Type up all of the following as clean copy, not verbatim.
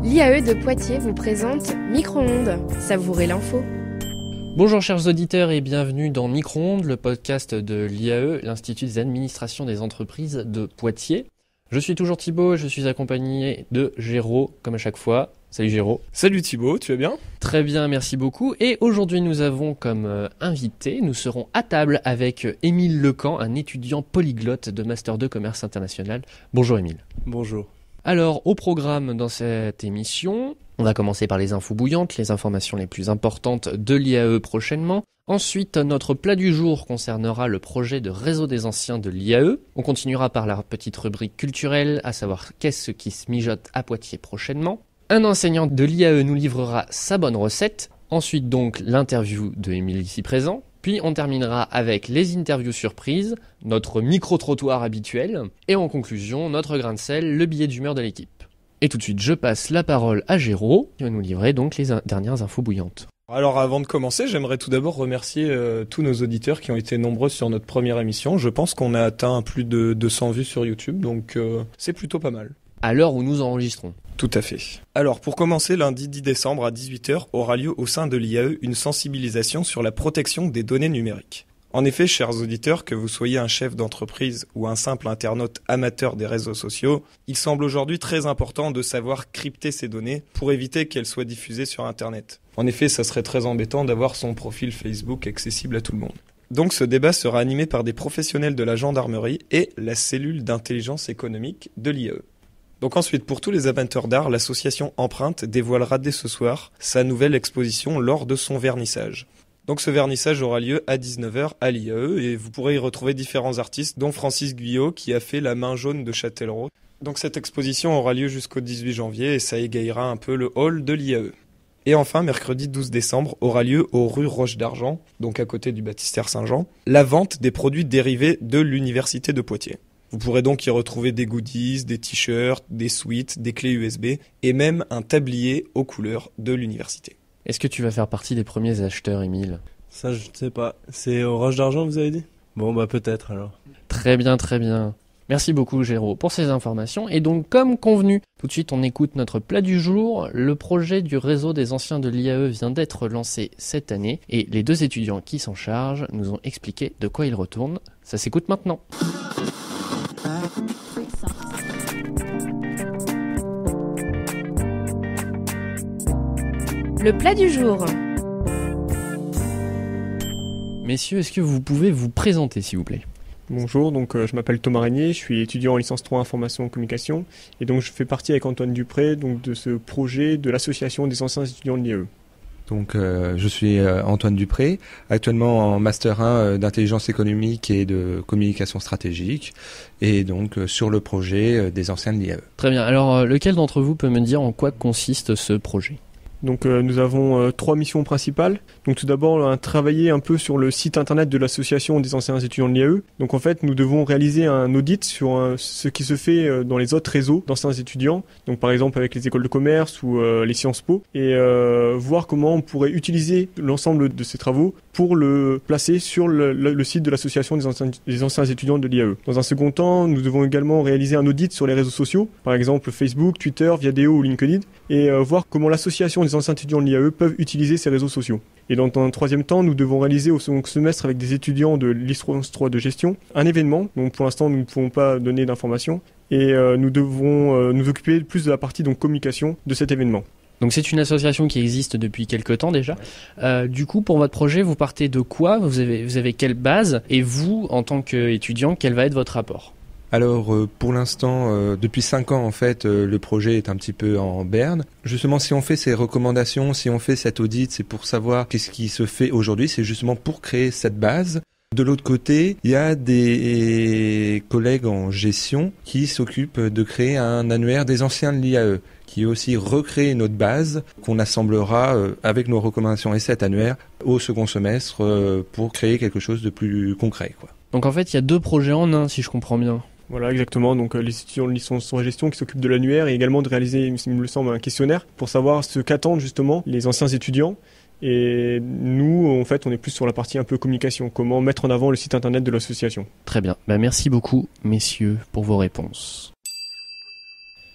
L'IAE de Poitiers vous présente Micro-ondes, savourez l'info. Bonjour chers auditeurs et bienvenue dans Micro-ondes, le podcast de l'IAE, l'Institut des administrations des entreprises de Poitiers. Je suis toujours Thibaut et je suis accompagné de Géraud, comme à chaque fois. Salut Géraud. Salut Thibaut, tu vas bien ? Très bien, merci beaucoup. Et aujourd'hui nous avons comme invité, nous serons à table avec Émile Lecamp, un étudiant polyglotte de Master 2 Commerce International. Bonjour Émile. Bonjour. Alors, au programme dans cette émission, on va commencer par les infos bouillantes, les informations les plus importantes de l'IAE prochainement. Ensuite, notre plat du jour concernera le projet de réseau des anciens de l'IAE. On continuera par la petite rubrique culturelle, à savoir qu'est-ce qui se mijote à Poitiers prochainement. Un enseignant de l'IAE nous livrera sa bonne recette. Ensuite donc l'interview de Émile ici présent. Puis on terminera avec les interviews surprises, notre micro-trottoir habituel, et en conclusion, notre grain de sel, le billet d'humeur de l'équipe. Et tout de suite, je passe la parole à Géraud, qui va nous livrer donc les dernières infos bouillantes. Alors avant de commencer, j'aimerais tout d'abord remercier tous nos auditeurs qui ont été nombreux sur notre première émission. Je pense qu'on a atteint plus de 200 vues sur YouTube, donc c'est plutôt pas mal. À l'heure où nous enregistrons. Tout à fait. Alors pour commencer, lundi 10 décembre à 18h aura lieu au sein de l'IAE une sensibilisation sur la protection des données numériques. En effet, chers auditeurs, que vous soyez un chef d'entreprise ou un simple internaute amateur des réseaux sociaux, il semble aujourd'hui très important de savoir crypter ces données pour éviter qu'elles soient diffusées sur Internet. En effet, ça serait très embêtant d'avoir son profil Facebook accessible à tout le monde. Donc ce débat sera animé par des professionnels de la gendarmerie et la cellule d'intelligence économique de l'IAE. Donc ensuite, pour tous les amateurs d'art, l'association Empreinte dévoilera dès ce soir sa nouvelle exposition lors de son vernissage. Donc ce vernissage aura lieu à 19h à l'IAE et vous pourrez y retrouver différents artistes dont Francis Guyot qui a fait La main jaune de Châtellerault. Donc cette exposition aura lieu jusqu'au 18 janvier et ça égayera un peu le hall de l'IAE. Et enfin, mercredi 12 décembre aura lieu aux rues Roche d'Argent, donc à côté du baptistère Saint-Jean, la vente des produits dérivés de l'Université de Poitiers. Vous pourrez donc y retrouver des goodies, des t-shirts, des suites, des clés USB et même un tablier aux couleurs de l'université. Est-ce que tu vas faire partie des premiers acheteurs, Émile ? Ça, je ne sais pas. C'est au Roche d'Argent, vous avez dit ? Bon, bah peut-être alors. Très bien, très bien. Merci beaucoup, Géraud, pour ces informations. Et donc, comme convenu, tout de suite, on écoute notre plat du jour. Le projet du réseau des anciens de l'IAE vient d'être lancé cette année. Et les deux étudiants qui s'en chargent nous ont expliqué de quoi il retourne. Ça s'écoute maintenant. Le plat du jour. Messieurs, est-ce que vous pouvez vous présenter, s'il vous plaît ? Bonjour, donc je m'appelle Thomas Régnier, je suis étudiant en licence 3 information et communication et donc je fais partie avec Antoine Dupré donc, de ce projet de l'association des anciens étudiants de l'IAE. Donc je suis Antoine Dupré, actuellement en Master 1 d'intelligence économique et de communication stratégique et donc sur le projet des anciens de l'IAE. Très bien, alors lequel d'entre vous peut me dire en quoi consiste ce projet ? Donc nous avons 3 missions principales. Donc tout d'abord, travailler un peu sur le site internet de l'association des anciens étudiants de l'IAE. Donc en fait, nous devons réaliser un audit sur ce qui se fait dans les autres réseaux d'anciens étudiants. Donc par exemple avec les écoles de commerce ou les Sciences Po. Et voir comment on pourrait utiliser l'ensemble de ces travaux pour le placer sur le site de l'association des anciens étudiants de l'IAE. Dans un second temps, nous devons également réaliser un audit sur les réseaux sociaux. Par exemple Facebook, Twitter, Viadeo ou LinkedIn. Et voir comment l'association des anciens étudiants de l'IAE peuvent utiliser ces réseaux sociaux. Et dans un troisième temps, nous devons réaliser au second semestre avec des étudiants de licence 3 de gestion un événement. Donc pour l'instant, nous ne pouvons pas donner d'informations. Et nous devrons nous occuper plus de la partie donc communication de cet événement. Donc c'est une association qui existe depuis quelques temps déjà. Du coup, pour votre projet, vous partez de quoi ? Vous avez quelle base ? Et vous, en tant qu'étudiant, quel va être votre rapport ? Alors pour l'instant, depuis 5 ans en fait, le projet est un petit peu en berne. Justement, si on fait ces recommandations, si on fait cet audit, c'est pour savoir qu'est-ce qui se fait aujourd'hui, c'est justement pour créer cette base. De l'autre côté, il y a des collègues en gestion qui s'occupent de créer un annuaire des anciens de l'IAE, qui aussi recréer notre base qu'on assemblera avec nos recommandations et cet annuaire au second semestre pour créer quelque chose de plus concret, quoi. Donc en fait, il y a 2 projets en un, si je comprends bien. Voilà, exactement. Donc les étudiants de licence en gestion qui s'occupent de l'annuaire et également de réaliser, il me semble, un questionnaire pour savoir ce qu'attendent justement les anciens étudiants Et nous, en fait, on est plus sur la partie un peu communication, comment mettre en avant le site internet de l'association. Très bien. Merci beaucoup, messieurs, pour vos réponses.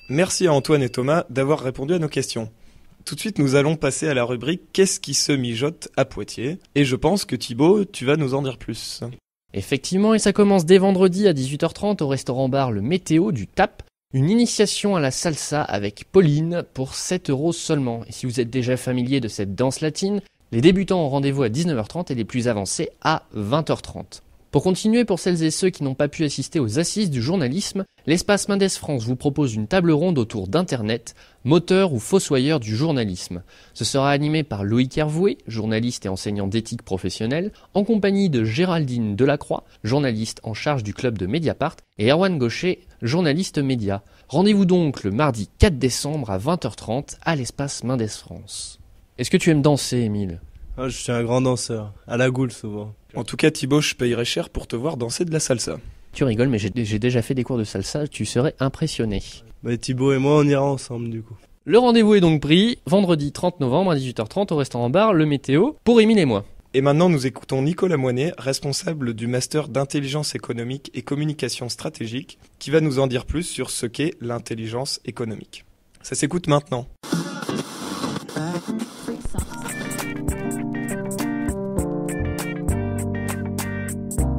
Merci à Antoine et Thomas d'avoir répondu à nos questions. Tout de suite, nous allons passer à la rubrique « Qu'est-ce qui se mijote à Poitiers ?» Et je pense que Thibaut, tu vas nous en dire plus. Effectivement, et ça commence dès vendredi à 18h30 au restaurant-bar Le Météo du TAP. Une initiation à la salsa avec Pauline pour 7 € seulement. Et si vous êtes déjà familier de cette danse latine, les débutants ont rendez-vous à 19h30 et les plus avancés à 20h30. Pour continuer, pour celles et ceux qui n'ont pas pu assister aux assises du journalisme, l'espace Mendes France vous propose une table ronde autour d'Internet, moteur ou fossoyeur du journalisme. Ce sera animé par Loïc Hervoué, journaliste et enseignant d'éthique professionnelle, en compagnie de Géraldine Delacroix, journaliste en charge du club de Mediapart, et Erwan Gaucher, journaliste média. Rendez-vous donc le mardi 4 décembre à 20h30 à l'espace Mendes France. Est-ce que tu aimes danser, Émile ? Je suis un grand danseur, à la goule souvent. En tout cas, Thibaut, je payerais cher pour te voir danser de la salsa. Tu rigoles, mais j'ai déjà fait des cours de salsa, tu serais impressionné. Thibaut et moi, on ira ensemble du coup. Le rendez-vous est donc pris, vendredi 30 novembre à 18h30 au restaurant-bar Le Météo, pour Émile et moi. Et maintenant, nous écoutons Nicolas Moinet, responsable du Master d'intelligence économique et communication stratégique, qui va nous en dire plus sur ce qu'est l'intelligence économique. Ça s'écoute maintenant.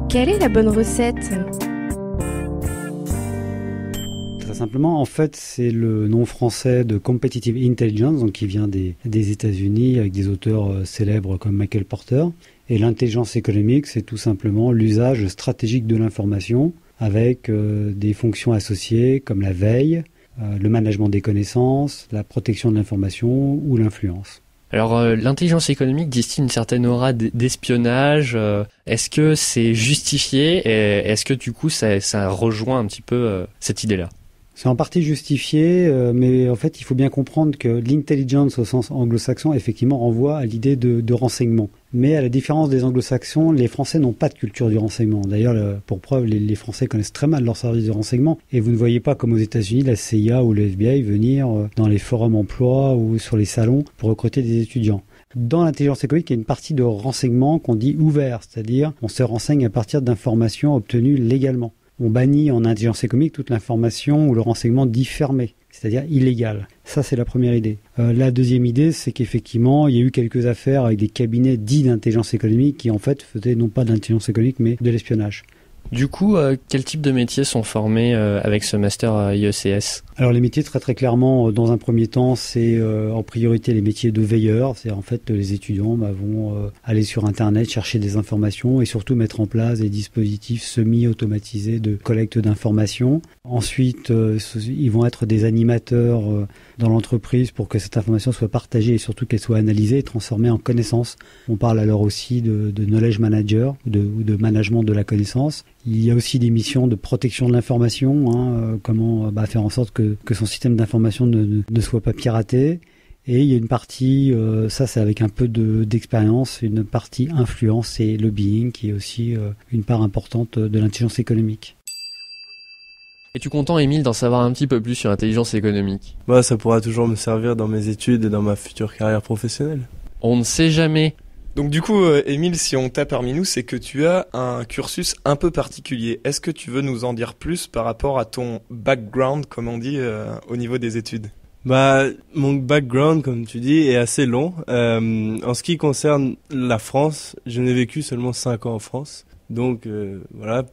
Quelle est la bonne recette ? Très simplement, en fait, c'est le nom français de Competitive Intelligence, donc qui vient des États-Unis avec des auteurs célèbres comme Michael Porter. Et l'intelligence économique, c'est tout simplement l'usage stratégique de l'information avec des fonctions associées comme la veille, le management des connaissances, la protection de l'information ou l'influence. Alors, l'intelligence économique distille une certaine aura d'espionnage. Est-ce que c'est justifié et est-ce que du coup ça rejoint un petit peu cette idée-là ? C'est en partie justifié, mais en fait, il faut bien comprendre que l'intelligence au sens anglo-saxon, effectivement, renvoie à l'idée de renseignement. Mais à la différence des anglo-saxons, les Français n'ont pas de culture du renseignement. D'ailleurs, pour preuve, les Français connaissent très mal leur service de renseignement. Et vous ne voyez pas, comme aux États-Unis, la CIA ou le FBI venir dans les forums emploi ou sur les salons pour recruter des étudiants. Dans l'intelligence économique, il y a une partie de renseignement qu'on dit ouvert, c'est-à-dire on se renseigne à partir d'informations obtenues légalement. On bannit en intelligence économique toute l'information ou le renseignement dit fermé, c'est-à-dire illégal. Ça, c'est la première idée. La deuxième idée, c'est qu'effectivement, il y a eu quelques affaires avec des cabinets dits d'intelligence économique qui, en fait, faisaient non pas d'intelligence économique, mais de l'espionnage. Du coup, quel type de métiers sont formés avec ce master IECS ? Alors les métiers, très très clairement, dans un premier temps, c'est en priorité les métiers de veilleurs. C'est en fait les étudiants vont aller sur Internet, chercher des informations et surtout mettre en place des dispositifs semi-automatisés de collecte d'informations. Ensuite, ils vont être des animateurs dans l'entreprise pour que cette information soit partagée et surtout qu'elle soit analysée et transformée en connaissances. On parle alors aussi de knowledge manager ou de management de la connaissance. Il y a aussi des missions de protection de l'information, comment faire en sorte que son système d'information ne soit pas piraté. Et il y a une partie, ça c'est avec un peu d'expérience, une partie influence et lobbying qui est aussi une part importante de l'intelligence économique. Es-tu content, Émile, d'en savoir un petit peu plus sur l'intelligence économique ? Ça pourra toujours me servir dans mes études et dans ma future carrière professionnelle. On ne sait jamais. Donc du coup, Émile, si on t'a parmi nous, c'est que tu as un cursus un peu particulier. Est-ce que tu veux nous en dire plus par rapport à ton background, comme on dit, au niveau des études ? Mon background, comme tu dis, est assez long. En ce qui concerne la France, je n'ai vécu seulement 5 ans en France. Donc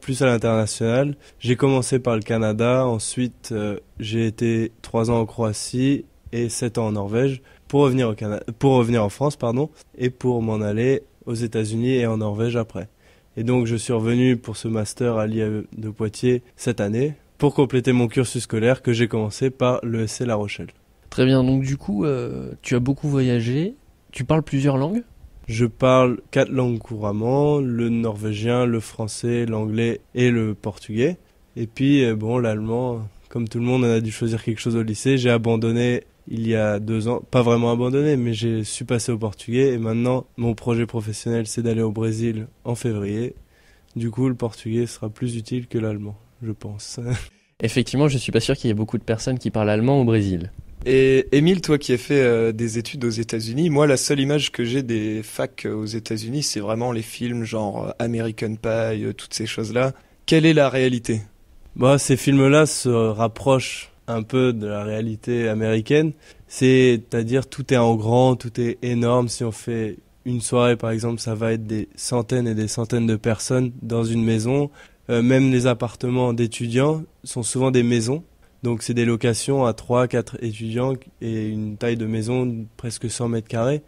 plus à l'international. J'ai commencé par le Canada, ensuite j'ai été 3 ans en Croatie et 7 ans en Norvège pour revenir en France, et pour m'en aller aux États-Unis et en Norvège après. Et donc je suis revenu pour ce master à l'IAE de Poitiers cette année pour compléter mon cursus scolaire que j'ai commencé par l'ESC La Rochelle. Très bien, donc du coup, tu as beaucoup voyagé, tu parles plusieurs langues ? Je parle 4 langues couramment, le norvégien, le français, l'anglais et le portugais. Et puis l'allemand, comme tout le monde, on a dû choisir quelque chose au lycée. J'ai abandonné il y a 2 ans, pas vraiment abandonné, mais j'ai su passer au portugais. Et maintenant, mon projet professionnel, c'est d'aller au Brésil en février. Du coup, le portugais sera plus utile que l'allemand, je pense. Effectivement, je suis pas sûr qu'il y ait beaucoup de personnes qui parlent allemand au Brésil. Et Émile, toi qui as fait des études aux États-Unis, moi la seule image que j'ai des facs aux États-Unis, c'est vraiment les films genre American Pie, toutes ces choses-là. Quelle est la réalité ? Bah, ces films-là se rapprochent un peu de la réalité américaine. C'est-à-dire tout est en grand, tout est énorme. Si on fait une soirée par exemple, ça va être des centaines et des centaines de personnes dans une maison. Même les appartements d'étudiants sont souvent des maisons. Donc c'est des locations à 3-4 étudiants et une taille de maison de presque 100 mètres carrés.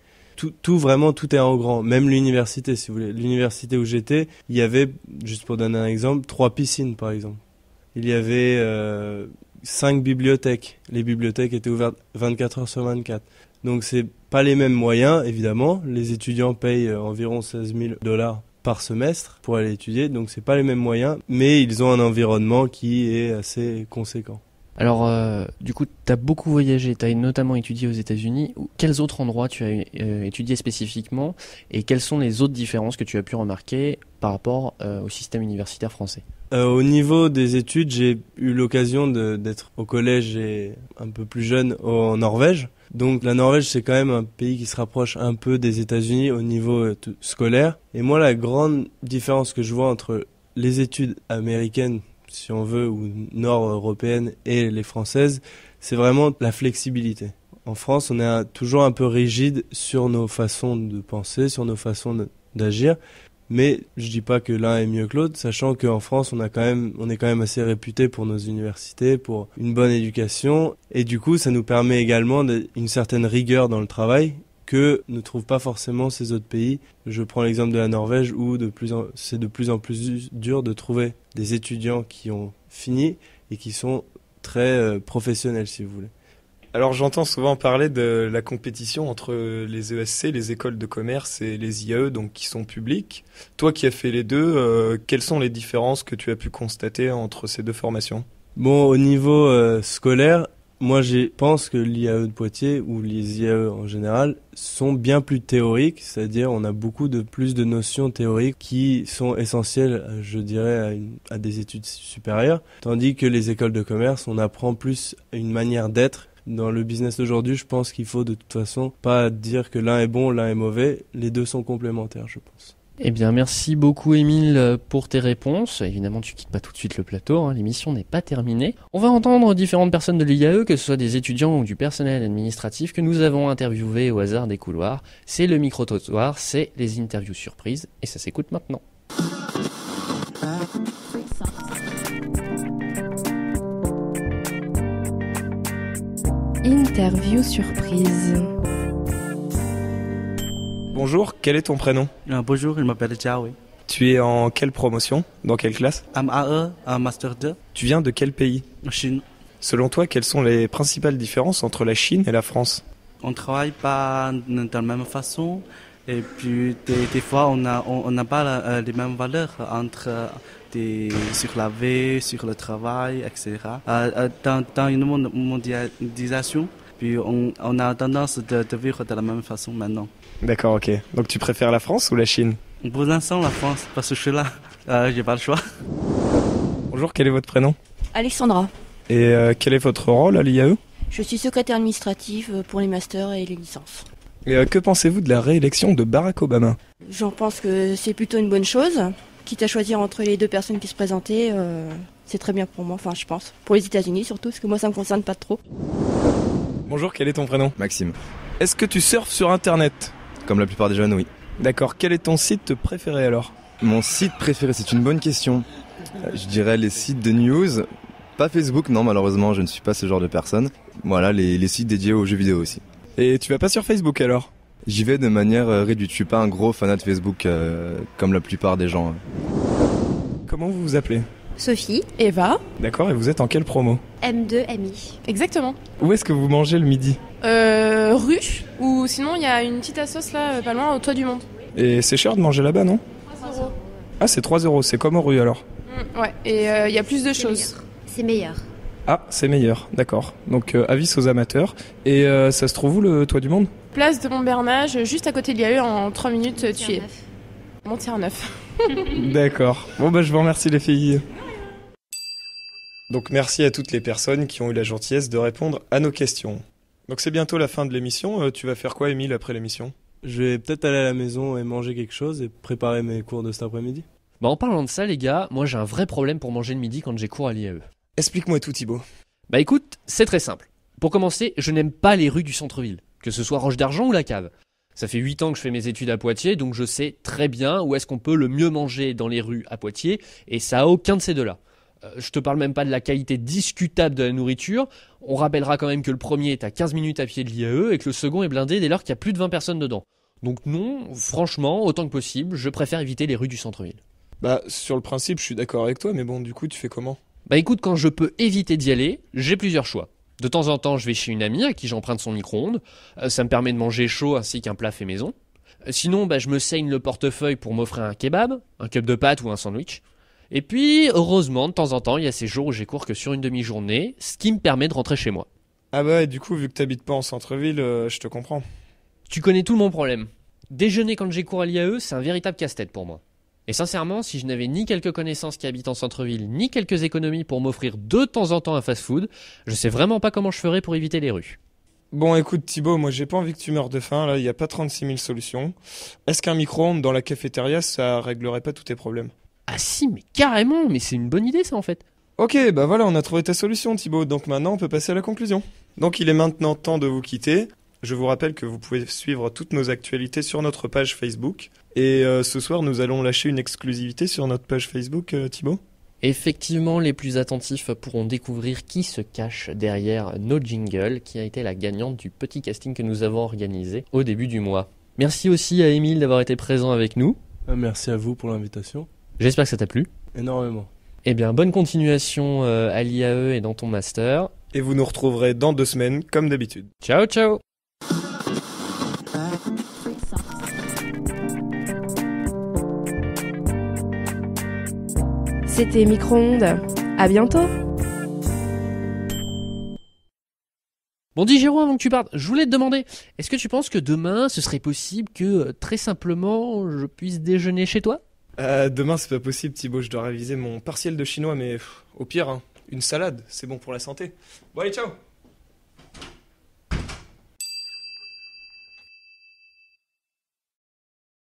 Vraiment, tout est en grand. Même l'université, si vous voulez. L'université où j'étais, il y avait, juste pour donner un exemple, 3 piscines, par exemple. Il y avait 5 bibliothèques. Les bibliothèques étaient ouvertes 24 heures sur 24. Donc c'est pas les mêmes moyens, évidemment. Les étudiants payent environ 16 000 $ par semestre pour aller étudier. Donc c'est pas les mêmes moyens. Mais ils ont un environnement qui est assez conséquent. Alors, du coup, tu as beaucoup voyagé, tu as notamment étudié aux États-Unis. Quels autres endroits tu as étudié spécifiquement et quelles sont les autres différences que tu as pu remarquer par rapport au système universitaire français ? Au niveau des études, j'ai eu l'occasion d'être au collège et un peu plus jeune en Norvège. Donc la Norvège, c'est quand même un pays qui se rapproche un peu des États-Unis au niveau scolaire. Et moi, la grande différence que je vois entre les études américaines, si on veut, ou nord-européennes et les françaises, c'est vraiment la flexibilité. En France, on est toujours un peu rigide sur nos façons de penser, sur nos façons d'agir. Mais je dis pas que l'un est mieux que l'autre, sachant qu'en France, on est quand même assez réputé pour nos universités, pour une bonne éducation. Et du coup, ça nous permet également une certaine rigueur dans le travail que ne trouvent pas forcément ces autres pays. Je prends l'exemple de la Norvège où c'est de plus en plus dur de trouver des étudiants qui ont fini et qui sont très professionnels, si vous voulez. Alors j'entends souvent parler de la compétition entre les ESC, les écoles de commerce et les IAE, donc qui sont publiques. Toi qui as fait les deux, quelles sont les différences que tu as pu constater entre ces deux formations ? Bon, au niveau scolaire, moi, je pense que l'IAE de Poitiers, ou les IAE en général, sont bien plus théoriques, c'est-à-dire on a plus de notions théoriques qui sont essentielles, je dirais, à des études supérieures, tandis que les écoles de commerce, on apprend plus une manière d'être. Dans le business d'aujourd'hui, je pense qu'il faut de toute façon pas dire que l'un est bon, l'un est mauvais, les deux sont complémentaires, je pense. Eh bien, merci beaucoup Émile pour tes réponses. Évidemment, tu quittes pas tout de suite le plateau, hein, l'émission n'est pas terminée. On va entendre différentes personnes de l'IAE, que ce soit des étudiants ou du personnel administratif que nous avons interviewés au hasard des couloirs. C'est le micro-trottoir, c'est les interviews surprises, et ça s'écoute maintenant. Interview surprise. Bonjour, quel est ton prénom ? Bonjour, je m'appelle Jia. Tu es en quelle promotion ? Dans quelle classe ? MAE, Master 2. Tu viens de quel pays ? Chine. Selon toi, quelles sont les principales différences entre la Chine et la France ? On ne travaille pas de la même façon et puis des fois on n'a pas les mêmes valeurs entre sur la vie, sur le travail, etc. Dans une mondialisation, puis on a tendance de vivre de la même façon maintenant. D'accord, ok. Donc tu préfères la France ou la Chine ? Pour l'instant, la France, parce que je suis là, j'ai pas le choix. Bonjour, quel est votre prénom ? Alexandra. Et quel est votre rôle à l'IAE ? Je suis secrétaire administrative pour les masters et les licences. Et que pensez-vous de la réélection de Barack Obama ? J'en pense que c'est plutôt une bonne chose. Quitte à choisir entre les deux personnes qui se présentaient, c'est très bien pour moi, enfin je pense. Pour les États-Unis surtout, parce que moi ça me concerne pas trop. Bonjour, quel est ton prénom ? Maxime. Est-ce que tu surfes sur internet ? Comme la plupart des jeunes, oui. D'accord, quel est ton site préféré alors ? Mon site préféré, c'est une bonne question. Je dirais les sites de news. Pas Facebook, non, malheureusement, je ne suis pas ce genre de personne. Voilà, les sites dédiés aux jeux vidéo aussi. Et tu vas pas sur Facebook alors ? J'y vais de manière réduite. Je suis pas un gros fanat de Facebook comme la plupart des gens. Comment vous vous appelez ? Sophie. Eva. D'accord, et vous êtes en quelle promo ? M2 MI. Exactement. Où est-ce que vous mangez le midi ? Rue, ou sinon il y a une petite assos là, pas loin, au Toit du Monde. Et c'est cher de manger là-bas, non ? 3 €. Ah, c'est 3 €, c'est comme aux rues alors ? Ouais, et il y a plus de choses. C'est meilleur. Ah, c'est meilleur, d'accord. Donc avis aux amateurs. Et ça se trouve où le Toit du Monde ? Place de Montbernage, juste à côté de l'IAE, en 3 minutes tu y es. Montier-Neuf. D'accord. Bon bah je vous remercie les filles. Donc merci à toutes les personnes qui ont eu la gentillesse de répondre à nos questions. Donc c'est bientôt la fin de l'émission. Tu vas faire quoi, Émile, après l'émission ? Je vais peut-être aller à la maison et manger quelque chose et préparer mes cours de cet après-midi. Bah en parlant de ça les gars, moi j'ai un vrai problème pour manger le midi quand j'ai cours à l'IAE. Explique-moi tout, Thibaut. Bah écoute, c'est très simple. Pour commencer, je n'aime pas les rues du centre-ville, que ce soit Roche d'Argent ou La Cave. Ça fait 8 ans que je fais mes études à Poitiers, donc je sais très bien où est-ce qu'on peut le mieux manger dans les rues à Poitiers, et ça a aucun de ces deux-là. Je te parle même pas de la qualité discutable de la nourriture. On rappellera quand même que le premier est à 15 minutes à pied de l'IAE et que le second est blindé dès lors qu'il y a plus de 20 personnes dedans. Donc non, franchement, autant que possible, je préfère éviter les rues du centre-ville. Bah, sur le principe, je suis d'accord avec toi, mais bon, du coup, tu fais comment ? Bah écoute, quand je peux éviter d'y aller, j'ai plusieurs choix. De temps en temps, je vais chez une amie à qui j'emprunte son micro-ondes. Ça me permet de manger chaud ainsi qu'un plat fait maison. Sinon, bah, je me saigne le portefeuille pour m'offrir un kebab, un cup de pâtes ou un sandwich. Et puis, heureusement, de temps en temps, il y a ces jours où j'ai cours que sur une demi-journée, ce qui me permet de rentrer chez moi. Ah bah, et du coup, vu que t'habites pas en centre-ville, je te comprends. Tu connais tout mon problème. Déjeuner quand j'ai cours à l'IAE, c'est un véritable casse-tête pour moi. Et sincèrement, si je n'avais ni quelques connaissances qui habitent en centre-ville, ni quelques économies pour m'offrir de temps en temps un fast-food, je sais vraiment pas comment je ferais pour éviter les rues. Bon, écoute Thibaut, moi j'ai pas envie que tu meurs de faim, là, il y a pas 36 000 solutions. Est-ce qu'un micro-ondes dans la cafétéria, ça réglerait pas tous tes problèmes ? Ah si, mais carrément, mais c'est une bonne idée ça en fait. Ok, bah voilà, on a trouvé ta solution Thibaut, donc maintenant on peut passer à la conclusion. Donc il est maintenant temps de vous quitter. Je vous rappelle que vous pouvez suivre toutes nos actualités sur notre page Facebook. Et ce soir, nous allons lâcher une exclusivité sur notre page Facebook, Thibaut. Effectivement, les plus attentifs pourront découvrir qui se cache derrière nos jingles, qui a été la gagnante du petit casting que nous avons organisé au début du mois. Merci aussi à Émile d'avoir été présent avec nous. Merci à vous pour l'invitation. J'espère que ça t'a plu. Énormément. Eh bien, bonne continuation à l'IAE et dans ton master. Et vous nous retrouverez dans 2 semaines, comme d'habitude. Ciao, ciao. C'était Micro-ondes. À bientôt. Bon, dis Géraud, avant que tu partes, je voulais te demander, est-ce que tu penses que demain, ce serait possible que, très simplement, je puisse déjeuner chez toi ? Demain, c'est pas possible, Thibaut, je dois réviser mon partiel de chinois, mais au pire, hein, une salade, c'est bon pour la santé. Bon, allez, ciao.